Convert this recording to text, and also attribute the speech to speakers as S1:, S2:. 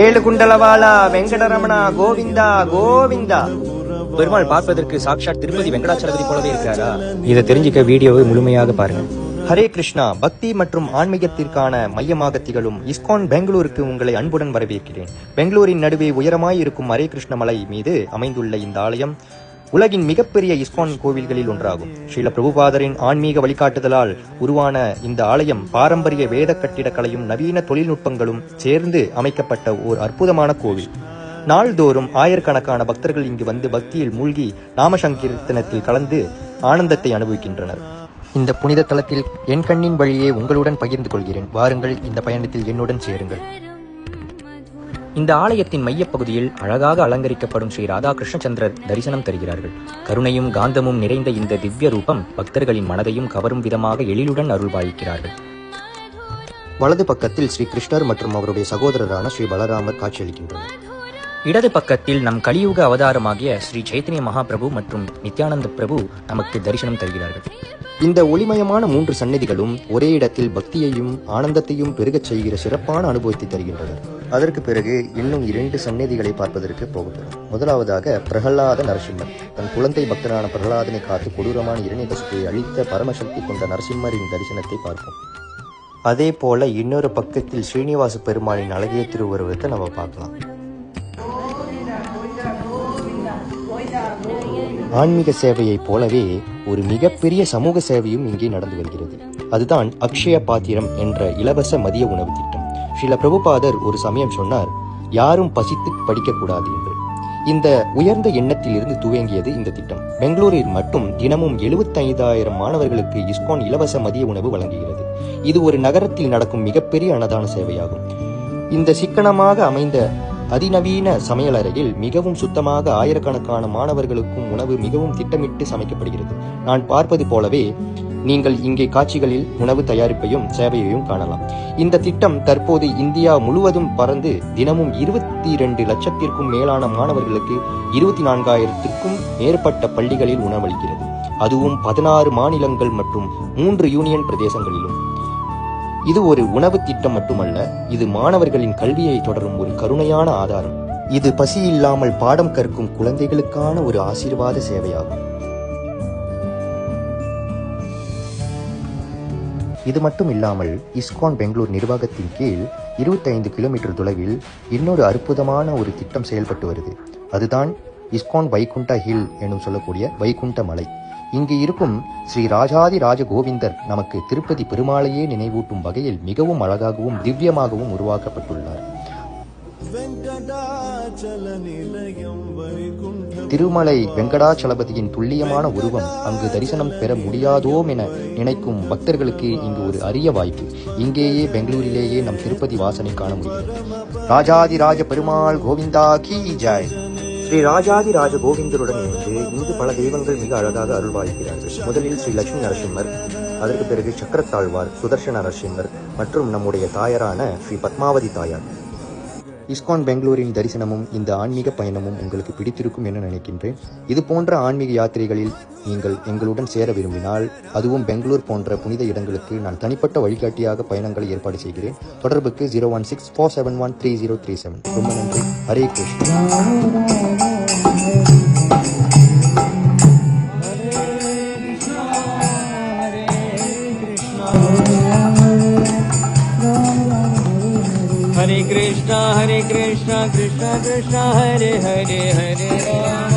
S1: ஏழு குண்டலவாலா வெங்கடரமணா கோவிந்தா கோவிந்தா.
S2: பெருமாள் பார்ப்பதற்கு சாட்சாத் திருப்பதி வெங்கடாச்சலபதி போலவே இருக்கிறாரா? இதை தெரிஞ்சுக்க வீடியோவை முழுமையாக பாருங்க.
S1: ஹரே கிருஷ்ணா. பக்தி மற்றும் ஆன்மீகத்திற்கான மையமாக திகழும் இஸ்கான் பெங்களூருக்கு உங்களை அன்புடன் வரவேற்கிறேன். பெங்களூரின் நடுவே உயரமாயிருக்கும் ஹரே கிருஷ்ண மலை மீது அமைந்துள்ள இந்த ஆலயம் உலகின் மிகப்பெரிய இஸ்கான் கோவில்களில் ஒன்றாகும். ஸ்ரீல பிரபுபாதரின் ஆன்மீக வழிகாட்டுதலால் உருவான இந்த ஆலயம் பாரம்பரிய வேத கட்டிடக்கலையும் நவீன தொழில்நுட்பங்களும் சேர்ந்து அமைக்கப்பட்ட ஓர் அற்புதமான கோவில். நாள்தோறும் ஆயிரக்கணக்கான பக்தர்கள் இங்கு வந்து பக்தியில் மூழ்கி நாமசங்கீர்த்தனத்தில் கலந்து ஆனந்தத்தை அனுபவிக்கின்றனர். இந்த புனித தலத்தில் என் கண்ணின் வழியே உங்களுடன் பகிர்ந்து கொள்கிறேன். வாருங்கள், இந்த பயணத்தில் என்னுடன் சேருங்கள்.
S2: இந்த ஆலயத்தின் மையப்பகுதியில் அழகாக அலங்கரிக்கப்படும் ஸ்ரீ ராதாகிருஷ்ணச்சந்திரர் தரிசனம் தருகிறார்கள். கருணையும் காந்தமும் நிறைந்த இந்த திவ்ய ரூபம் பக்தர்களின் மனதையும் கவரும் விதமாக எழிலுடன் அருள்பாலிக்கிறார்கள்.
S1: வலது பக்கத்தில் ஸ்ரீ கிருஷ்ணர் மற்றும் அவருடைய சகோதரரான ஸ்ரீ பலராமர் காட்சியளிக்கின்றனர்.
S2: இடது பக்கத்தில் நம் கலியுக அவதாரமாகிய ஸ்ரீ சைத்தன்ய மகாபிரபு மற்றும் நித்யானந்த பிரபு நமக்கு தரிசனம் தருகிறார்கள்.
S1: இந்த ஒளிமயமான 3 சன்னதிகளும் ஒரே இடத்தில் பக்தியையும் ஆனந்தத்தையும் பெருகச் செய்கிற சிறப்பான அனுபவத்தை தருகின்றனர். அதற்கு பிறகு இன்னும் 2 சன்னதிகளை பார்ப்பதற்கு போகப்படும். முதலாவதாக பிரகலாத நரசிம்மர். தன் குழந்தை பக்தரான பிரகலாதனை காத்து கொடூரமான இரணியகசிபை அழித்த பரமசக்தி கொண்ட நரசிம்மரின் தரிசனத்தை பார்ப்போம். அதே போல இன்னொரு பக்கத்தில் ஸ்ரீனிவாச பெருமாளின் அழகிய திருவுருவத்தை நம்ம பார்க்கலாம். ஆன்மீக சேவையைப் போலவே ஒரு மிகப்பெரிய சமூக சேவையும் இங்கே நடந்து வருகிறது. அதுதான் அக்ஷய பாத்திரம் என்ற இலவச மதிய உணவு திட்டம். ஸ்ரீல பிரபுபாதர் ஒரு சமயம் சொன்னார், யாரும் பசித்து படிக்கக்கூடாது என்று. இந்த உயர்ந்த எண்ணத்தில் இருந்து துவங்கியது இந்த திட்டம். பெங்களூரில் மட்டும் தினமும் 75,000 மாணவர்களுக்கு இஸ்கான் இலவச மதிய உணவு வழங்குகிறது. இது ஒரு நகரத்தில் நடக்கும் மிகப்பெரிய அன்னதான சேவையாகும். இந்த சிக்கனமாக அமைந்த அதிநவீன சமையலறையில் மிகவும் சுத்தமாக ஆயிரக்கணக்கான மாணவர்களுக்கும் உணவு மிகவும் திட்டமிட்டு சமைக்கப்படுகிறது. நான் பார்ப்பது போலவே நீங்கள் இங்கே காட்சிகளில் உணவு தயாரிப்பையும் சேவையையும் காணலாம். இந்த திட்டம் தற்போது இந்தியா முழுவதும் பறந்து தினமும் 22 லட்சத்திற்கும் மேலான மாணவர்களுக்கு 24,000த்திற்கும் மேற்பட்ட பள்ளிகளில் உணவளிக்கிறது. அதுவும் 16 மாநிலங்கள் மற்றும் 3 யூனியன் பிரதேசங்களிலும். இது ஒரு உணவு திட்டம் மட்டுமல்ல, இது மாணவர்களின் கல்வியை தொடரும் ஒரு கருணையான ஆதாரம். இது பசி இல்லாமல் பாடம் கற்கும் குழந்தைகளுக்கான ஒரு ஆசீர்வாத சேவையாகும். இது மட்டும் இல்லாமல் இஸ்கான் பெங்களூர் நிர்வாகத்தின் கீழ் 25 கிலோமீட்டர் தொலைவில் இன்னொரு அற்புதமான ஒரு திட்டம் செயல்பட்டு வருது. அதுதான் இஸ்கான் வைகுண்டா ஹில் எனும் சொல்லக்கூடிய வைகுண்ட மலை. இங்கு இருக்கும் ஸ்ரீ ராஜாதி ராஜ கோவிந்தர் நமக்கு திருப்பதி பெருமாளையே நினைவூட்டும் வகையில் மிகவும் அழகாகவும் திவ்யமாகவும் உருவாக்கப்பட்டுள்ளார். திருமலை வெங்கடாச்சலபதியின் துல்லியமான உருவம் அங்கு தரிசனம் பெற முடியாதோம் என நினைக்கும் பக்தர்களுக்கு இங்கு ஒரு அரிய வாய்ப்பு. இங்கேயே பெங்களூரிலேயே நம் திருப்பதி வாசனை காண முடிகிறது. ராஜாதி ராஜ பெருமாள் கோவிந்தா கி ஜெய். ஸ்ரீ ராஜாதி ராஜ கோவிந்தருடன் இணைந்து இங்கு பல தெய்வங்கள் மிக அழகாக அருள்வாய்க்கிறார்கள். முதலில் ஸ்ரீ லட்சுமி நரசிம்மர், அதற்கு பிறகு சக்கரத்தாழ்வார், சுதர்சன நரசிம்மர் மற்றும் நம்முடைய தாயாரான ஸ்ரீ பத்மாவதி தாயார். இஸ்கான் பெங்களூரின் தரிசனமும் இந்த ஆன்மீக பயணமும் உங்களுக்கு பிடித்திருக்கும் என நினைக்கின்றேன். இது போன்ற ஆன்மீக யாத்திரைகளில் நீங்கள் எங்களுடன் சேர விரும்பினால், அதுவும் பெங்களூர் போன்ற புனித இடங்களுக்கு நான் தனிப்பட்ட வழிகாட்டியாக பயணங்களை ஏற்பாடு செய்கிறேன். தொடர்புக்கு 016-471-3037. ரொம்ப நன்றி. Hare Krishna.
S3: Hare Krishna, Krishna Krishna, Hare Hare, Hare Rama.